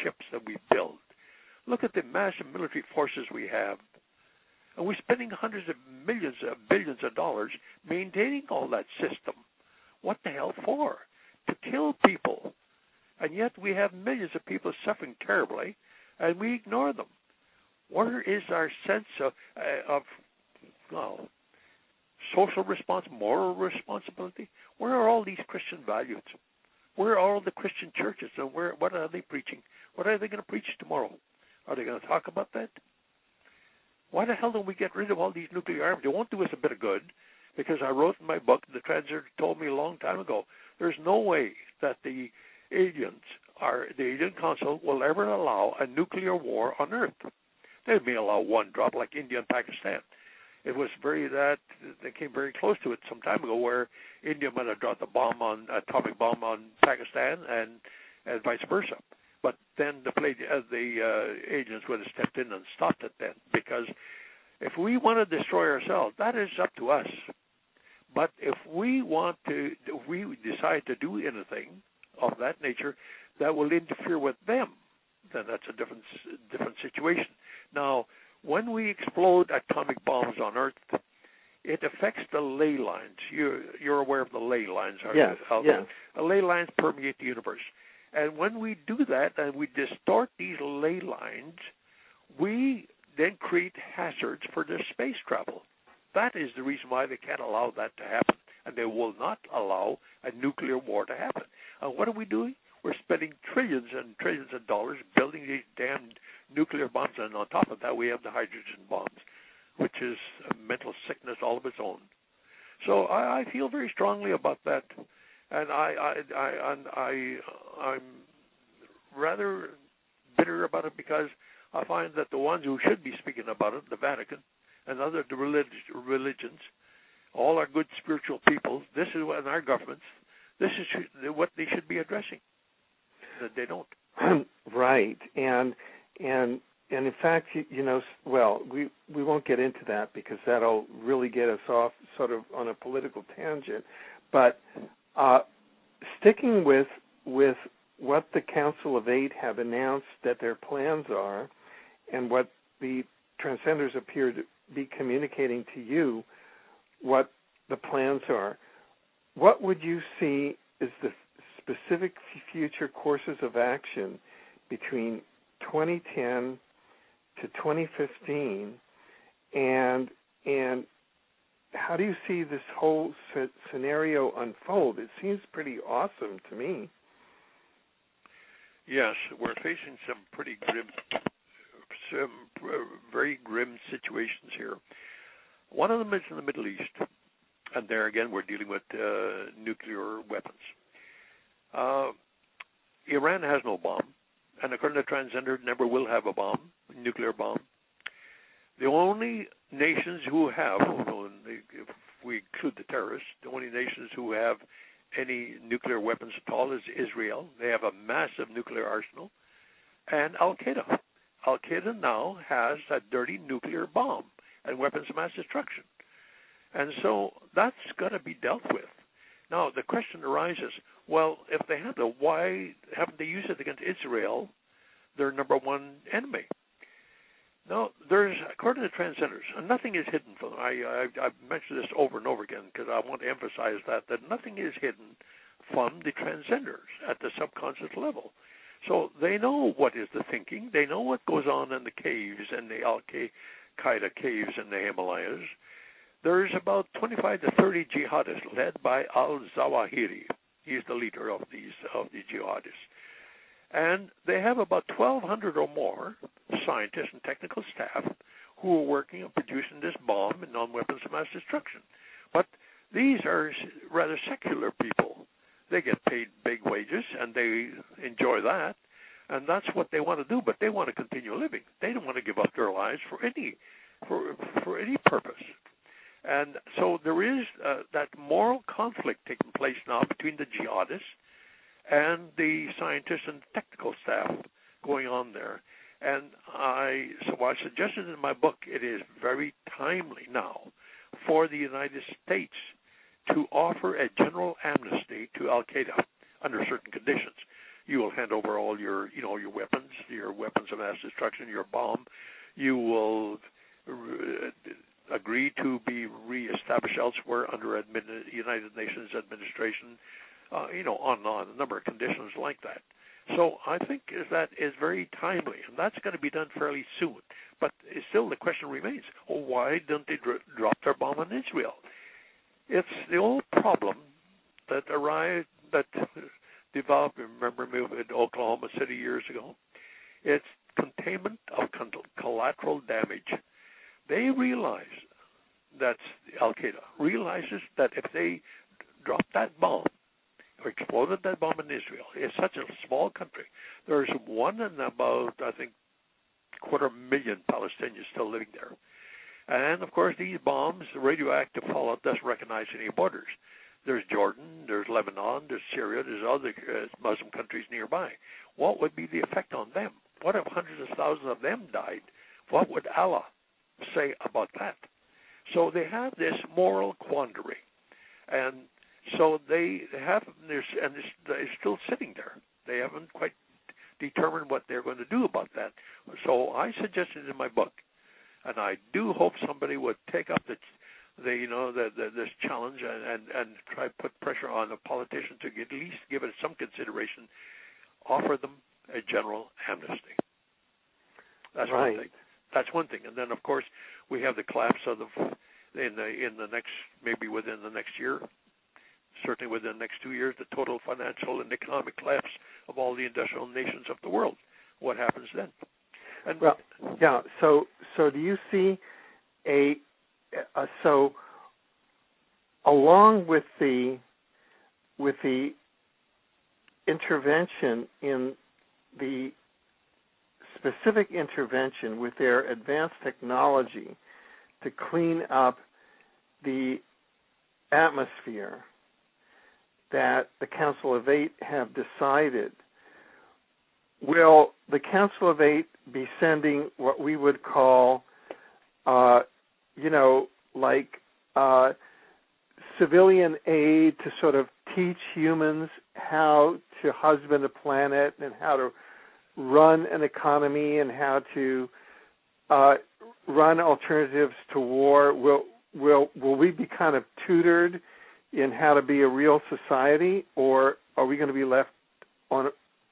ships that we build. Look at the massive military forces we have. And we're spending hundreds of millions, billions of dollars maintaining all that system. What the hell for? To kill people. And yet we have millions of people suffering terribly, and we ignore them. Where is our sense of social moral responsibility? Where are all these Christian values? Where are all the Christian churches? And what are they preaching? What are they going to preach tomorrow? Are they going to talk about that? Why the hell don't we get rid of all these nuclear arms? It won't do us a bit of good, because I wrote in my book, the translator told me a long time ago, there's no way that the aliens, the alien council, will ever allow a nuclear war on Earth. They may allow one drop, like India and Pakistan. It was they came very close to it some time ago, where India might have dropped atomic bomb on Pakistan, and vice versa. But then the agents would have stepped in and stopped it then, because if we want to destroy ourselves, that is up to us. But if we decide to do anything of that nature that will interfere with them, then that's a different situation. Now, when we explode atomic bombs on Earth, it affects the ley lines. You're aware of the ley lines, aren't you? Yes. The ley lines permeate the universe. And when we do that and we distort these ley lines, we then create hazards for their space travel. That is the reason why they can't allow that to happen. And they will not allow a nuclear war to happen. And what are we doing? We're spending trillions and trillions of dollars building these damn nuclear bombs. And on top of that, we have the hydrogen bombs, which is a mental sickness all of its own. So I feel very strongly about that. And I'm rather bitter about it, because I find that the ones who should be speaking about it, the Vatican and other religions, all are good spiritual people. This is what, in our governments, this is what they should be addressing. That they don't. Right, and in fact, we won't get into that, because that'll really get us off sort of on a political tangent. But sticking with what the Council of Eight have announced that their plans are, and what the Transcenders appear to be communicating to you, what the plans are, what would you see as the specific future courses of action between 2010 to 2015, and how do you see this whole scenario unfold? It seems pretty awesome to me. Yes, we're facing some very grim situations here. One of them is in the Middle East, and there again we're dealing with nuclear weapons. Iran has no bomb, and according to Transgender, never will have a bomb, nuclear bomb. The only nations who have, if we include the terrorists, the only nations who have any nuclear weapons at all is Israel. They have a massive nuclear arsenal. And Al-Qaeda. Al-Qaeda now has a dirty nuclear bomb and weapons of mass destruction. And so that's got to be dealt with. Now, the question arises, well, if they have it, why haven't they used it against Israel, their number one enemy? Now, according to Transcenders, and nothing is hidden from them. I've mentioned this over and over again because I want to emphasize that nothing is hidden from the Transcenders at the subconscious level. So they know what is the thinking. They know what goes on in the caves and the Al-Qaeda caves in the Himalayas. There's about 25 to 30 jihadists led by al-Zawahiri. He's the leader of the jihadists. And they have about 1,200 or more scientists and technical staff who are working on producing this bomb and non-weapons of mass destruction. But these are rather secular people. They get paid big wages, and they enjoy that, and that's what they want to do, but they want to continue living. They don't want to give up their lives for any purpose. And so there is that moral conflict taking place now between the jihadists and the scientists and technical staff going on there. And so I suggested in my book, it is very timely now for the United States to offer a general amnesty to Al-Qaeda under certain conditions. You will hand over all your weapons of mass destruction, your bomb. You will agree to be reestablished elsewhere under United Nations administration, on and on, a number of conditions like that. So I think that is very timely, and that's going to be done fairly soon. But still the question remains, why don't they drop their bomb on Israel? It's the old problem that developed, remember, in Oklahoma City years ago. It's containment of collateral damage. They realize, that's Al-Qaeda, realizes that if they drop that bomb, or exploded that bomb in Israel, it's such a small country. There's one in about, I think, 250,000 Palestinians still living there. And, of course, these bombs, the radioactive fallout doesn't recognize any borders. There's Jordan, there's Lebanon, there's Syria, there's other Muslim countries nearby. What would be the effect on them? What if hundreds of thousands of them died? What would Allah say about that? So they have this moral quandary. And so they're still sitting there. They haven't quite determined what they're going to do about that. So I suggested in my book, and I do hope somebody would take up this challenge and try to put pressure on the politicians to at least give it some consideration, offer them a general amnesty. That's right. one thing. That's one thing. And then, of course, we have the collapse of in the next, maybe within the next year, certainly within the next 2 years, the total financial and economic collapse of all the industrial nations of the world. What happens then? And well, yeah. So do you see so along with the intervention in the specific intervention with their advanced technology to clean up the atmosphere that the Council of Eight have decided, will the Council of Eight be sending what we would call, civilian aid to sort of teach humans how to husband a planet and how to run an economy and how to run alternatives to war? Will we be kind of tutored in how to be a real society, or are we going to be left on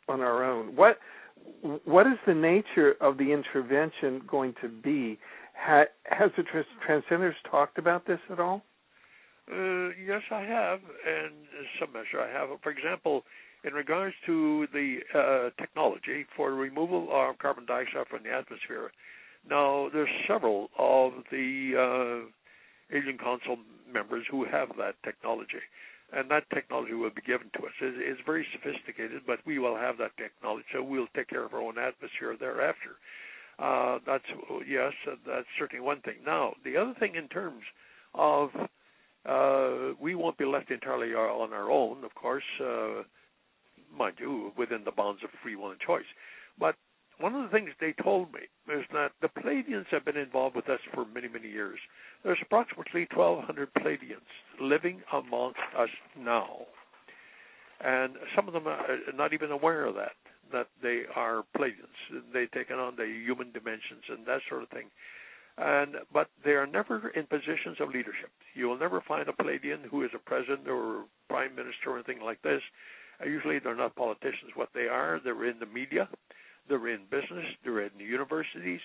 our own? What is the nature of the intervention going to be? Has the Transcenders talked about this at all? Yes, I have, and in some measure I have. For example, in regards to the technology for removal of carbon dioxide from the atmosphere, now there's several of the Alien Council members who have that technology, and that technology will be given to us. It's very sophisticated, but we will have that technology, so we'll take care of our own atmosphere thereafter. That's certainly one thing. Now, the other thing in terms of we won't be left entirely on our own, of course, mind you, within the bounds of free will and choice. But one of the things they told me is that the Pleiadians have been involved with us for many, many years. There's approximately 1,200 Pleiadians living amongst us now. And some of them are not even aware of that they are Pleiadians. They've taken on the human dimensions and that sort of thing. But they are never in positions of leadership. You will never find a Pleiadian who is a president or prime minister or anything like this. Usually they're not politicians. What they are, they're in the media, they're in business, they're in the universities,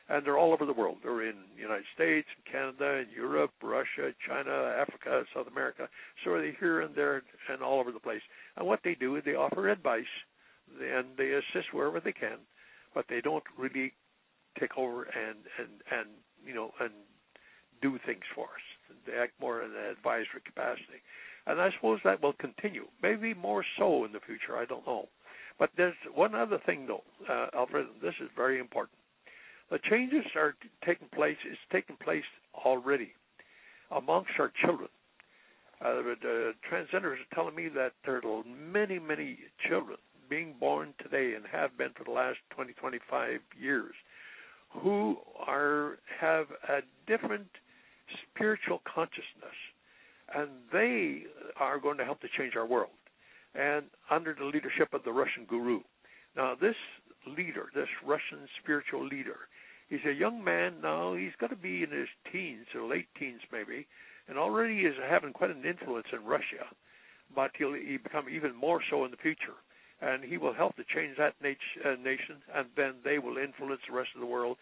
and they're all over the world. They're in the United States, Canada, Europe, Russia, China, Africa, South America. So they're here and there and all over the place. And what they do is they offer advice and they assist wherever they can, but they don't really take over and do things for us. They act more in an advisory capacity. And I suppose that will continue, maybe more so in the future, I don't know. But there's one other thing, though, Alfred, and this is very important. The changes are taking place already amongst our children. The transgenders are telling me that there are many, many children being born today and have been for the last 20, 25 years who have a different spiritual consciousness, and they are going to help to change our world. and under the leadership of the Russian guru. Now, this leader, this Russian spiritual leader, he's a young man now. He's got to be in his teens or late teens maybe, and already is having quite an influence in Russia. But he'll become even more so in the future. And he will help to change that nation, and then they will influence the rest of the world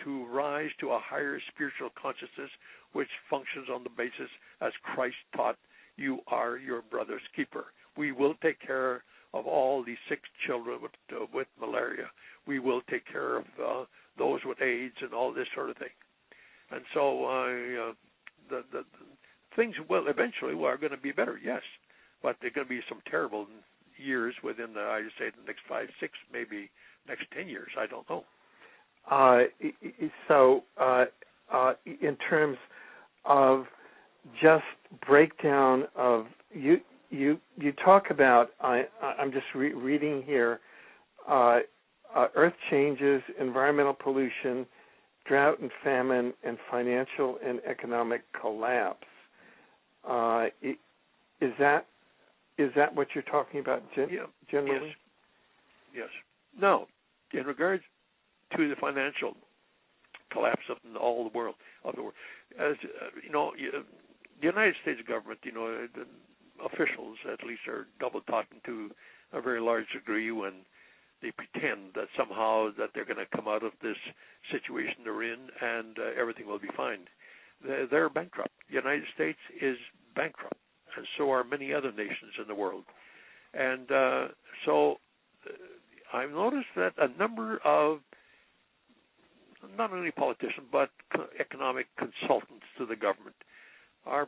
to rise to a higher spiritual consciousness, which functions on the basis, as Christ taught, you are your brother's keeper. We will take care of all these sick children with malaria. We will take care of those with AIDS and all this sort of thing. And so the things will eventually are going to be better, yes, but there are going to be some terrible years within I'd say the next 5, 6, maybe next 10 years. I don't know. So in terms of just breakdown of you talk about I'm just reading here earth changes, environmental pollution, drought and famine, and financial and economic collapse. Is that what you're talking about generally? Yes. Now, in regards to the financial collapse of all the world, as the United States government, the officials at least are double talking to a very large degree when they pretend that somehow that they're going to come out of this situation they're in and everything will be fine. They're bankrupt. The United States is bankrupt, and so are many other nations in the world. And so I've noticed that a number of not only politicians but economic consultants to the government are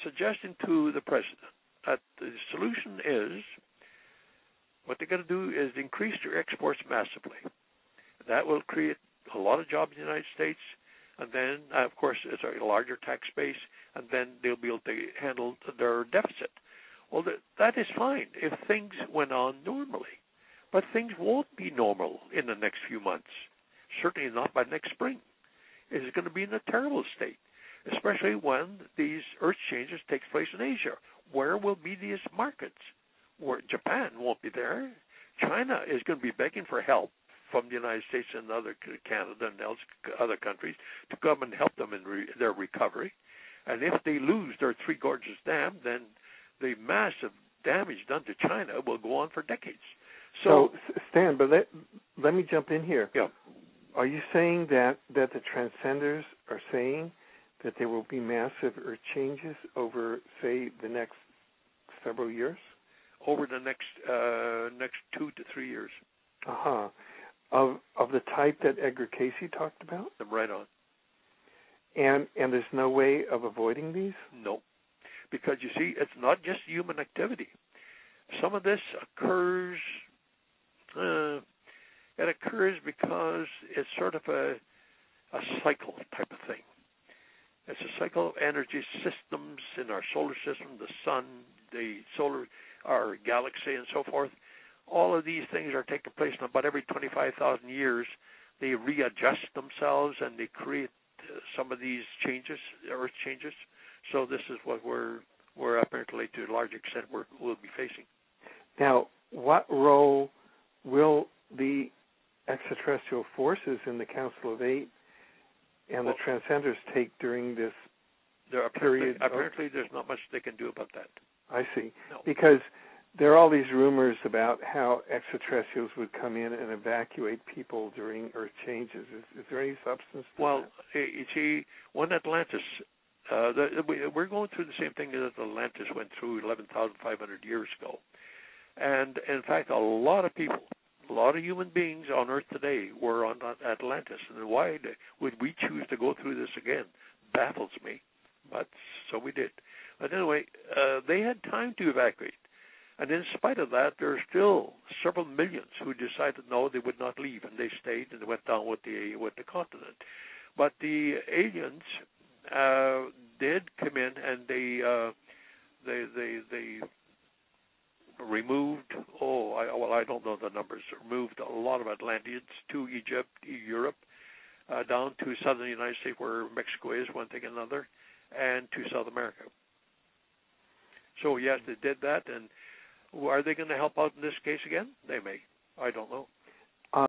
suggesting to the president that the solution is what they're going to do is increase their exports massively. That will create a lot of jobs in the United States, and then, of course, it's a larger tax base, and then they'll be able to handle their deficit. Well, that is fine if things went on normally, but things won't be normal in the next few months, certainly not by next spring. It is going to be in a terrible state, especially when these earth changes take place in Asia. Where will be these markets? Where Japan won't be there. China is going to be begging for help from the United States and Canada and other countries to come and help them in their recovery. And if they lose their Three Gorges Dam, then the massive damage done to China will go on for decades. So Stan, but let me jump in here. Yeah. Are you saying that the transcenders are saying that there will be massive earth changes over, say, the next several years? Over the next 2 to 3 years. Of the type that Edgar Casey talked about? Right on. And there's no way of avoiding these? No, because you see, it's not just human activity. Some of this occurs. It occurs because it's sort of a cycle type of thing. It's a cycle of energy systems in our solar system, the sun, our galaxy, and so forth. All of these things are taking place, and about every 25,000 years, they readjust themselves and they create some of these changes, earth changes. So this is what we're apparently, to a large extent, we'll be facing. Now, what role will the extraterrestrial forces in the Council of Eight and the Transcenders take during this period? Apparently, there's not much they can do about that. I see. No. Because there are all these rumors about how extraterrestrials would come in and evacuate people during Earth changes. Is there any substance to that? You see, when Atlantis, we're going through the same thing that Atlantis went through 11,500 years ago. And, in fact, a lot of people, a lot of human beings on Earth today were on Atlantis. And why would we choose to go through this again? Baffles me. But so we did. But anyway, they had time to evacuate. And in spite of that, there are still several millions who decided no, they would not leave, and they stayed and they went down with the continent. But the aliens did come in, and they removed. I don't know the numbers. Removed a lot of Atlanteans to Egypt, Europe, down to southern United States, where Mexico is, one thing and another, and to South America. So yes, they did that, and Are they going to help out in this case again? They may. I don't know.